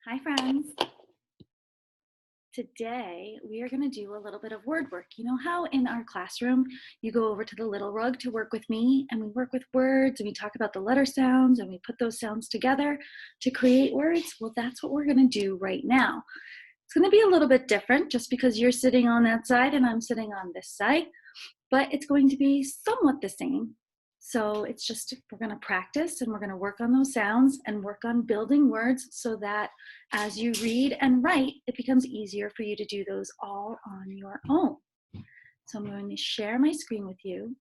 Hi friends. Today we are going to do a little bit of word work. You know how in our classroom you go over to the little rug to work with me and we work with words and we talk about the letter sounds and we put those sounds together to create words? Well, that's what we're going to do right now. It's going to be a little bit different just because you're sitting on that side and I'm sitting on this side, but it's going to be somewhat the same. So it's just, we're going to practice and we're going to work on those sounds and work on building words so that as you read and write, it becomes easier for you to do those all on your own. So I'm going to share my screen with you.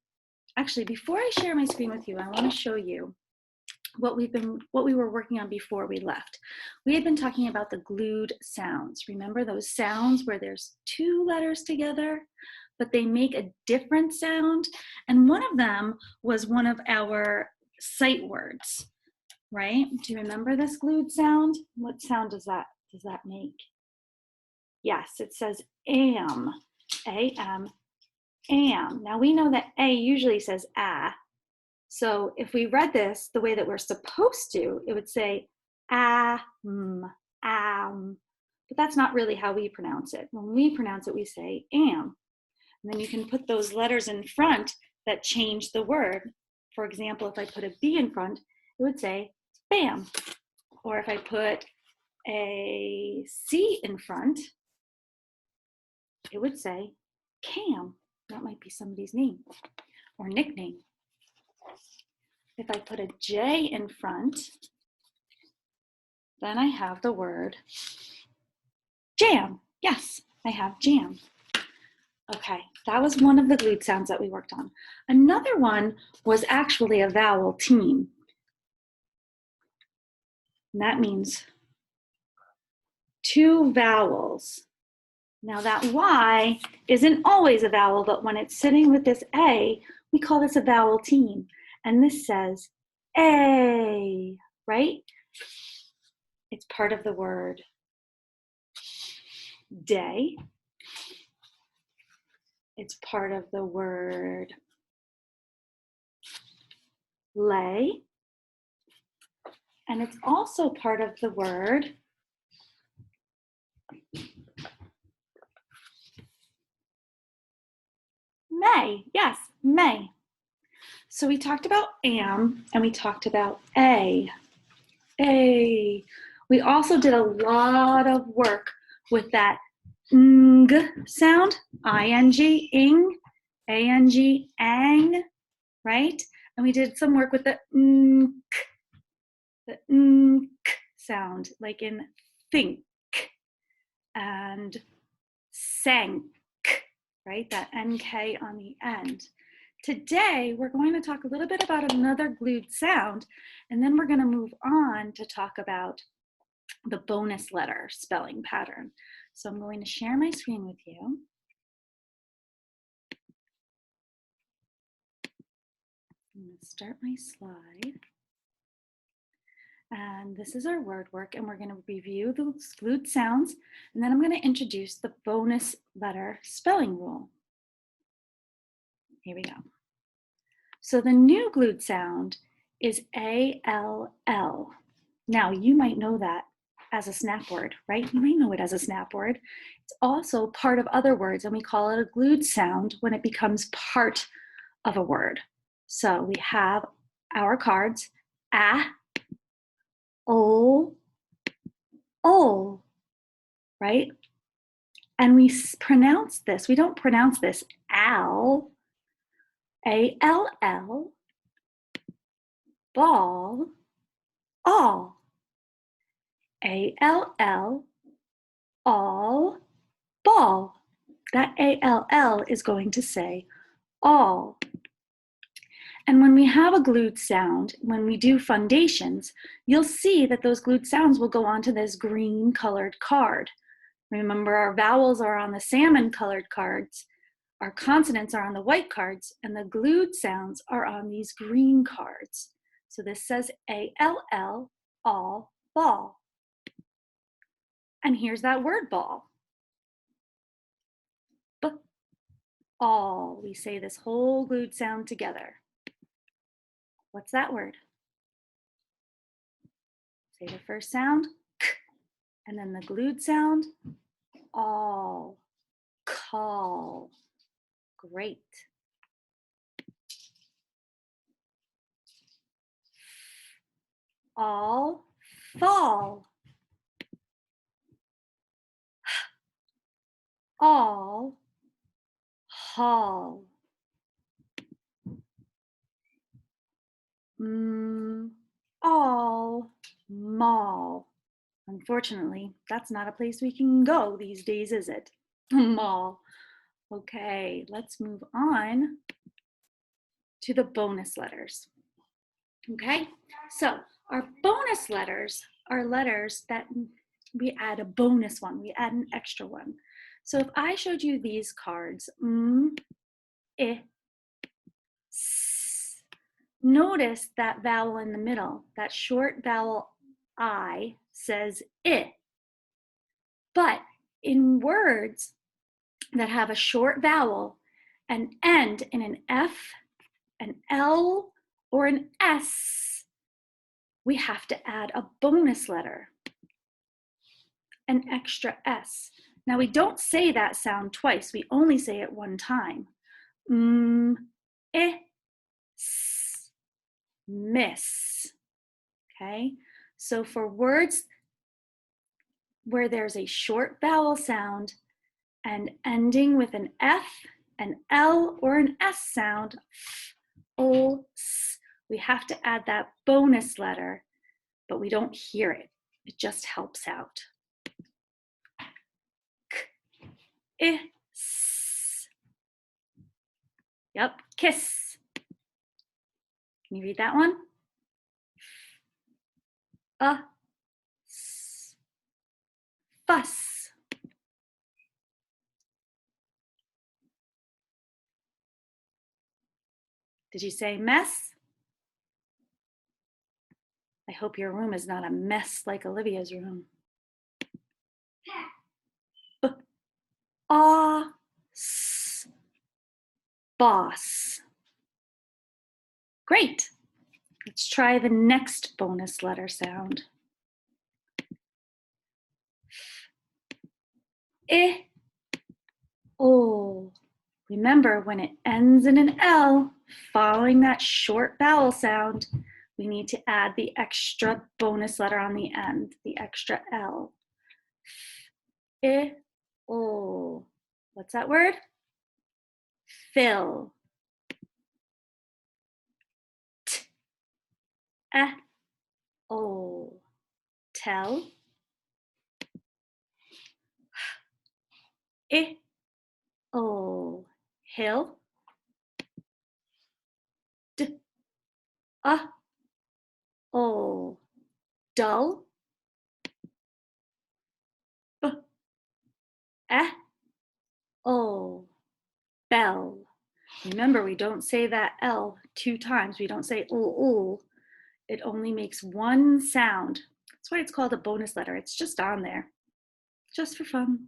Actually, before I share my screen with you, I want to show you what we were working on before we left. We had been talking about the glued sounds. Remember those sounds where there's two letters together, but they make a different sound? And one of them was one of our sight words, right? Do you remember this glued sound? What sound does that make? Yes, it says am, A-M, am. Now we know that A usually says ah. So if we read this the way that we're supposed to, it would say am, but that's not really how we pronounce it. When we pronounce it, we say am. And then you can put those letters in front that change the word. For example, if I put a B in front, it would say bam. Or if I put a C in front, it would say Cam. That might be somebody's name or nickname. If I put a J in front, then I have the word jam. Yes, I have jam. Okay, that was one of the glued sounds that we worked on. Another one was actually a vowel team. And that means two vowels. Now that Y isn't always a vowel, but when it's sitting with this A, we call this a vowel team. And this says A, right? It's part of the word day. It's part of the word lay. And it's also part of the word May. Yes, May. So we talked about am and we talked about A. A. We also did a lot of work with that ng sound, ing, ing, ang, ang, right? And we did some work with the sound, like in think and sank, right? That NK on the end. Today, we're going to talk a little bit about another glued sound, and then we're going to move on to talk about the bonus letter spelling pattern. So I'm going to share my screen with you. I'm going to start my slide. And this is our word work, and we're going to review the glued sounds, and then I'm going to introduce the bonus letter spelling rule. Here we go. So the new glued sound is A-L-L. Now, you might know that as a snap word, right? You may know it as a snap word. It's also part of other words, and we call it a glued sound when it becomes part of a word. So we have our cards, a, o, right? And we pronounce this, we don't pronounce this al, A-L-L, ball, all. A-L-L, all, ball. That A-L-L is going to say all. And when we have a glued sound, when we do foundations, you'll see that those glued sounds will go onto this green colored card. Remember, our vowels are on the salmon colored cards, our consonants are on the white cards, and the glued sounds are on these green cards. So this says A-L-L, all, ball. And here's that word ball. All. We say this whole glued sound together. What's that word? Say the first sound, k. And then the glued sound, all, call. Great. All, fall. All, haul. All, mall. Unfortunately, that's not a place we can go these days, is it? Mall. Okay, let's move on to the bonus letters. Okay, so our bonus letters are letters that we add a bonus one, we add an extra one. So if I showed you these cards, I, S, notice that vowel in the middle, that short vowel I says I. But in words that have a short vowel and end in an F, an L, or an S, we have to add a bonus letter, an extra S. Now we don't say that sound twice, we only say it one time. I, S, miss. Okay, so for words where there's a short vowel sound and ending with an F, an L, or an S sound, O, S, we have to add that bonus letter, but we don't hear it. It just helps out. K, I, S. Yep, kiss. Can you read that one? S, fuss. Did you say mess? I hope your room is not a mess like Olivia's room. B, ah, s, boss. Great. Let's try the next bonus letter sound. I, O. Remember, when it ends in an L, following that short vowel sound, we need to add the extra bonus letter on the end, the extra L. I, O. What's that word? Fill. T, E, O. Tell. I, O. Hill. D, O. Dull. B, E, O. Bell. Remember, we don't say that L 2 times. We don't say ooh. It only makes one sound. That's why it's called a bonus letter. It's just on there, just for fun.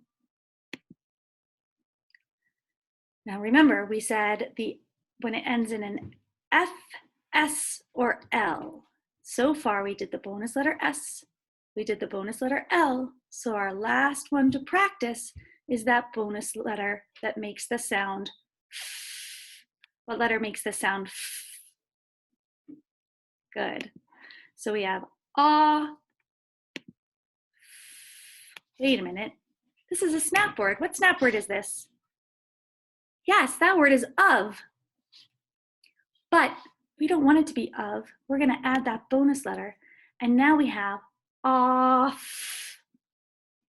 Now remember, we said when it ends in an F, S, or L. So far, we did the bonus letter S, we did the bonus letter L. So our last one to practice is that bonus letter that makes the sound F. What letter makes the sound F? Good. So we have ah. Wait a minute. This is a snap word. What snap word is this? Yes, that word is of. But we don't want it to be of. We're going to add that bonus letter. And now we have off.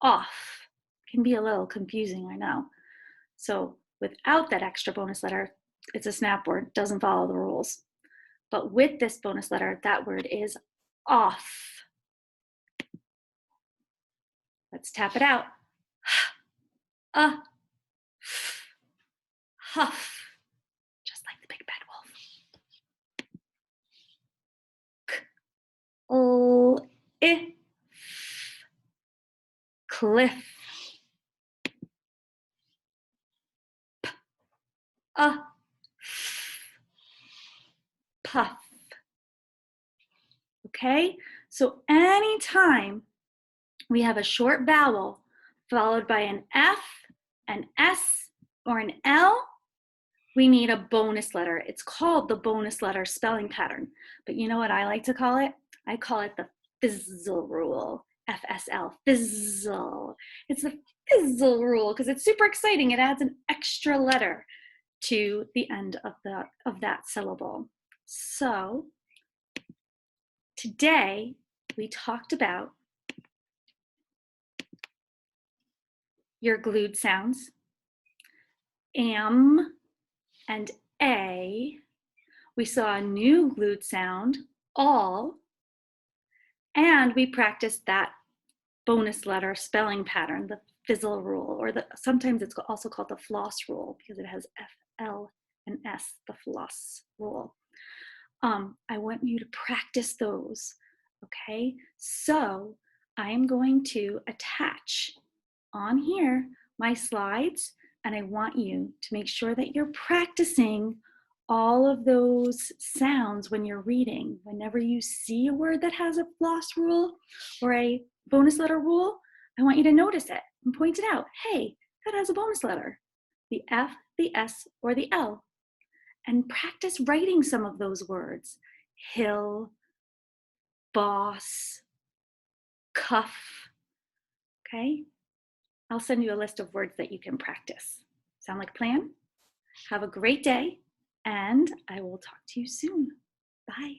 Off. Can be a little confusing, I know. So without that extra bonus letter, it's a snap word, doesn't follow the rules. But with this bonus letter, that word is off. Let's tap it out. Huff. Just like the big bad wolf. O, if. Cliff. P, puff. Okay, so anytime we have a short vowel followed by an F, an S, or an L, we need a bonus letter. It's called the bonus letter spelling pattern. But you know what I like to call it? I call it the fizzle rule. FSL, fizzle. It's the fizzle rule because it's super exciting. It adds an extra letter to the end of that syllable. So today we talked about your glued sounds, am and a. We saw a new glued sound, all, and we practiced that bonus letter spelling pattern, the fizzle rule, or sometimes it's also called the floss rule because it has F, L, and S, the floss rule. I want you to practice those, okay? So I am going to attach on here my slides, and I want you to make sure that you're practicing all of those sounds when you're reading. Whenever you see a word that has a floss rule or a bonus letter rule, I want you to notice it and point it out. Hey, that has a bonus letter, the F, the S, or the L. And practice writing some of those words. Hill, boss, cuff, okay? I'll send you a list of words that you can practice. Sound like a plan? Have a great day, and I will talk to you soon. Bye.